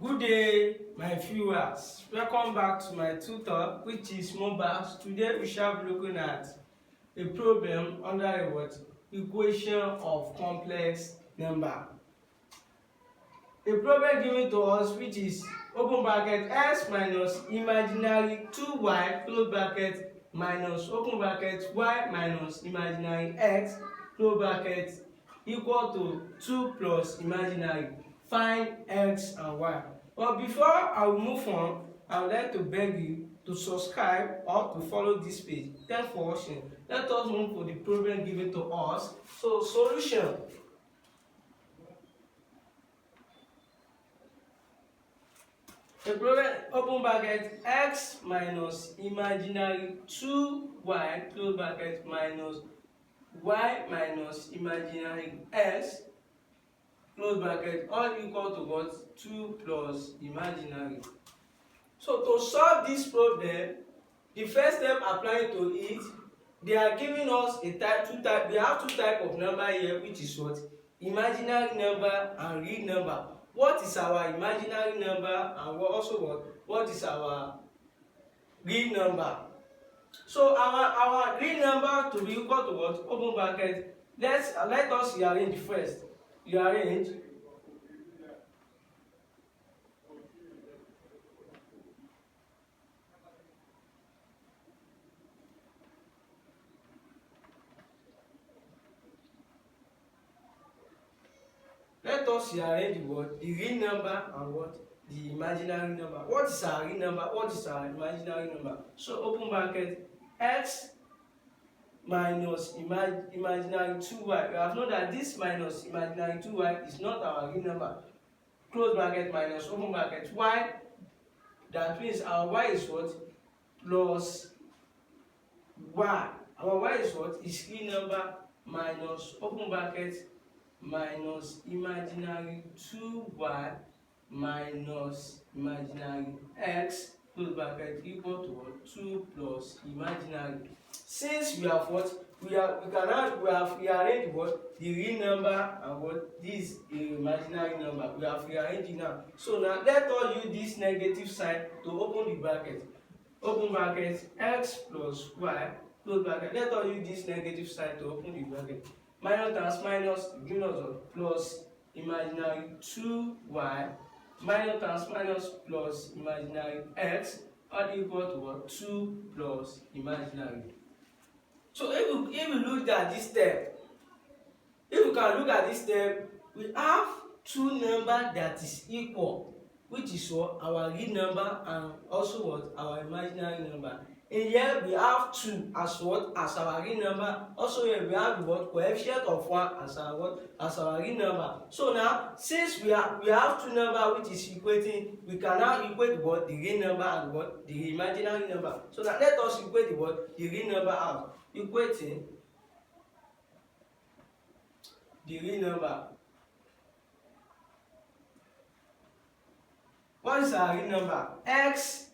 Good day, my viewers. Welcome back to my tutor, which is Mobas. Today we shall be looking at a problem under a what? Equation of complex number. A problem given to us which is open bracket x minus imaginary 2y close bracket minus open bracket y minus imaginary x close bracket equal to 2 plus imaginary. Find x and y. But before I will move on, I would like to beg you to subscribe or to follow this page. Thanks for watching. Let us move to the problem given to us. So solution. The problem open bracket x minus imaginary 2y close bracket minus y minus imaginary x close bracket all equal to what? 2 plus imaginary. So to solve this problem, the first step applying to it, they are giving us a type, we have two type of number here, which is what? Imaginary number and real number. What is our imaginary number and also what is our real number? So our real number to be equal to what? Open bracket. Let us rearrange first. Rearrange. Let us rearrange what? The real number and what? The imaginary number. What is our real number? What is our imaginary number? So open bracket x minus imaginary 2y. We have known that this minus imaginary 2y is not our real number. Close bracket minus open bracket y. That means our y is what? Plus y. Our y is what? Is real number minus open bracket minus imaginary 2y minus imaginary x close bracket equal to what? 2 plus imaginary. Since we have what? We have rearranged what? The real number and what? This imaginary number. We have rearranged it now. So now let us use this negative sign to open the bracket. Open bracket x plus y close bracket. Let us use this negative sign to open the bracket. Minus times minus gives us plus imaginary 2y minus times minus plus imaginary x all equal to what? 2 plus imaginary. So if we look at this step, if we can look at this step, we have two numbers that is equal, which is what? Our real number and also what? Our imaginary number. In here we have 2 as what? As our real number. Also here we have what? Coefficient of 1 as our what? As our real number. So now since we have two numbers which is equating, we can now equate what? The real number and what? The imaginary number. So now let us equate the what? The real number out. Equating the real number. What is our real number? X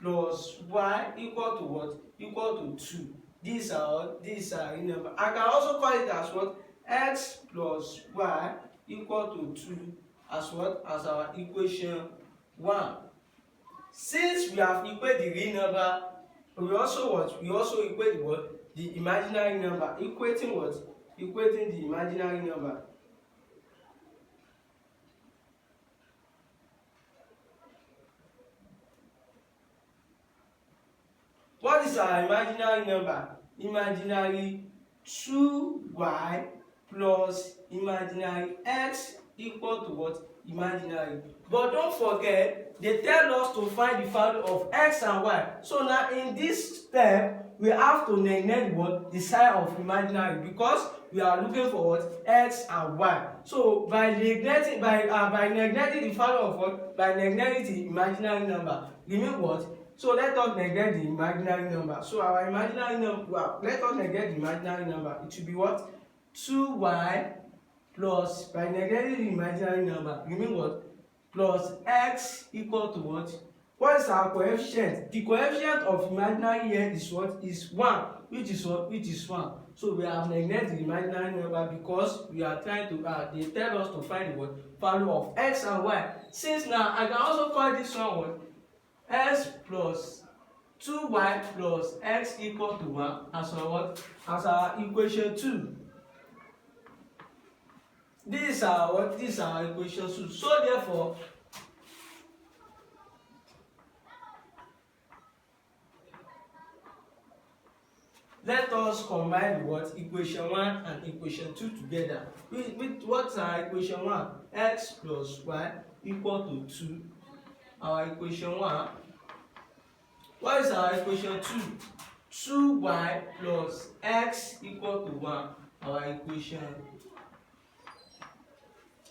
plus y equal to what? Equal to 2. These are real number. I can also call it as what? X plus y equal to 2 as what? As our equation 1. Since we have equated the real number, we also what? We also equate what? The imaginary number. Equating what? Equating the imaginary number. What is our imaginary number? Imaginary 2y plus imaginary x equal to what? Imaginary. But don't forget, they tell us to find the value of x and y. So now in this step, we have to neglect what? The sign of imaginary, because we are looking for what? X and y. So by neglecting the value of what? By neglecting the imaginary number, we mean what? So let us neglect the imaginary number. So our imaginary number, let us neglect the imaginary number. It should be what? 2y plus, by neglecting the imaginary number, you mean what? Plus x equal to what? What is our coefficient? The coefficient of imaginary here is what? Is 1, which is what? Which is 1. So we have neglected the imaginary number because we are trying to they tell us to find the what value of x and y. Since now I can also call this one what x plus 2y plus x equal to 1 as our what? As our equation 2. This is our what? This is our equation 2. So therefore, let us combine what equation 1 and equation 2 together. With what's our equation 1? X plus y equal to 2. Our equation 1. What is our equation 2? 2y plus x equal to 1. Our equation.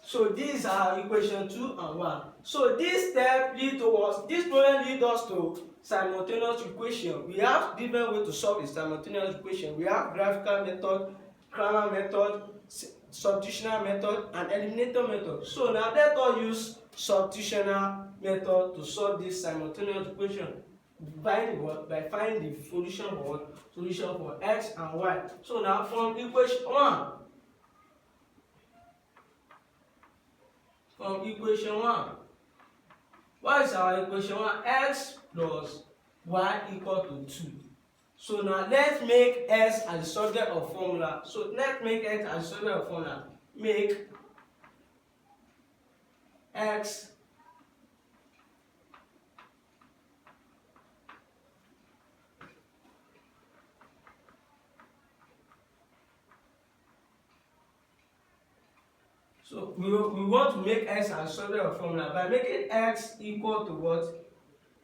So this is our equation 2 and 1. So this step lead to us. This problem lead us to simultaneous equation. We have different ways to solve a simultaneous equation. We have graphical method, Cramer method, substitutional method, and eliminator method. So now let us use substitutional method to solve this simultaneous equation. By finding the solution for what? Solution for x and y. So now from equation 1. From equation 1. What is our equation 1? X plus y equal to 2. So now let's make x as the subject of formula. So let's make x as the subject of formula. Make x So we want to make x as subject of formula by making x equal to what?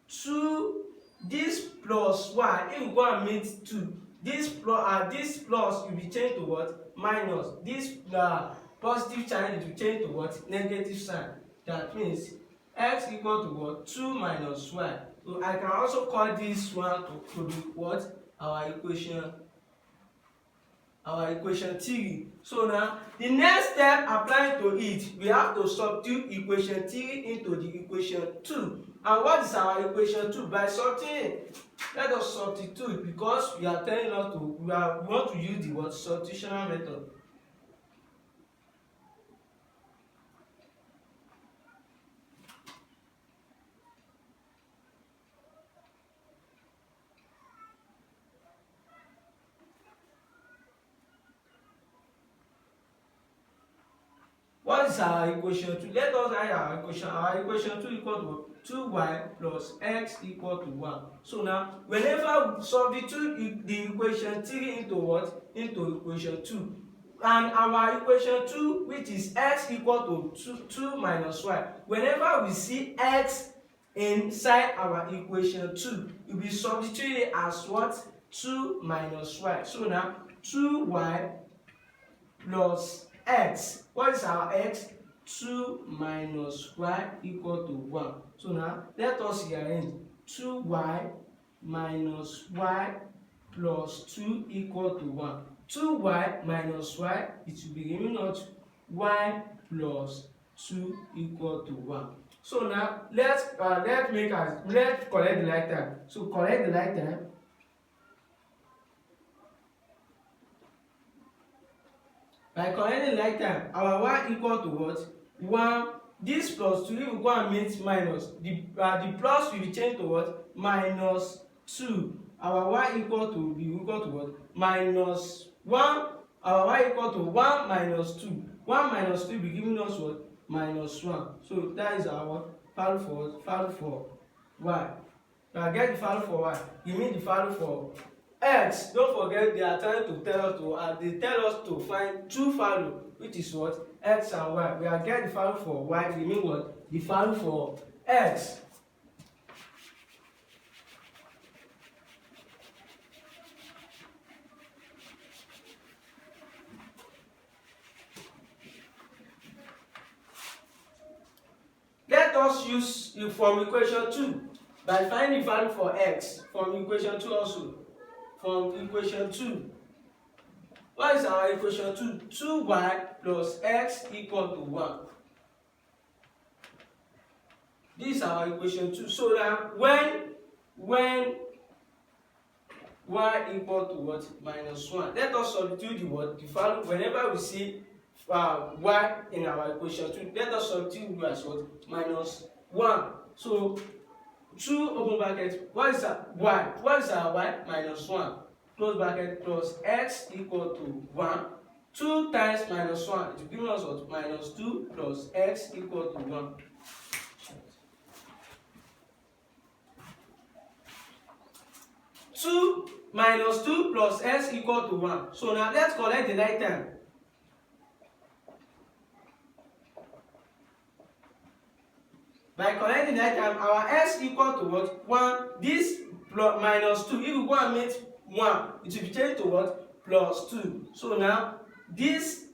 2. This plus y. If we go and meet 2, this plus will be changed to what? Minus. This positive sign will change to what? Negative sign. That means x equal to what? 2 minus y. So I can also call this one to be what? Our equation 3. So now the next step applying to it, we have to substitute equation 3 into the equation 2. And what is our equation 2? By substituting, let us substitute because we are telling us we want to use the what? Substitutional method. What is our equation 2? Let us write our equation. Our equation 2 equal to 2y plus x equal to 1. So now, whenever we substitute the equation 3 into what? Into equation 2. And our equation 2, which is x equal to 2 minus y. Whenever we see x inside our equation 2, it will be substituted as what? 2 minus y. So now, 2y plus x. What is our x? 2 minus y equal to 1. So now let us rearrange. 2y minus y plus 2 equal to 1. 2y minus y, it will be remaining out y plus 2 equal to 1. So now let's collect the like term. So collect the like term. By collecting like term, our y equal to what? 1. This plus 2, if we go and meet minus, the plus will be changed to what? Minus 2. Our y equal to what? Minus 1. Our y equal to 1 minus 2. 1 minus 2 will be giving us what? Minus 1. So that is our value for what? Value for y. Now get the value for y. Give me the value for x. Don't forget they are trying to tell us they tell us to find two value, which is what? X and y. We are getting the value for y. We mean what? The value for x. Let us use from equation 2 by finding the value for x from equation 2 also. From equation 2. What is our equation 2? 2y plus x equal to 1. This is our equation 2. So that when y equal to what? -1. Let us substitute the value whenever we see y in our equation 2. Let us substitute it as what? -1. So 2 open bracket, what is our y? What is our y? -1. Close bracket, plus x equal to 1. 2 times -1, it will give us what? -2 plus x equal to 1. 2 minus 2 plus x equal to 1. So now let's collect the right term. By collecting the right term, our x equal to what? 1. This plus minus 2, if we go and make 1, it will be changed to what? Plus 2. So now this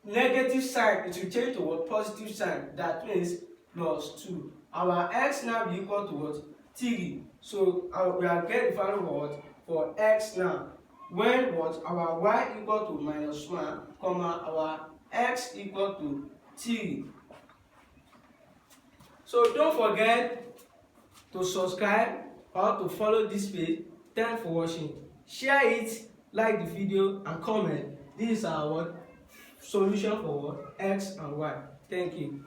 negative sign, it will change to what? Positive sign. That means plus 2. Our x now be equal to what? 3. So we are getting the value for what? For x now. When what? Our y equal to -1, comma, our x equal to 3. So don't forget to subscribe or to follow this page. Thanks for watching. Share it, like the video, and comment. This is our solution for what? X and Y. Thank you.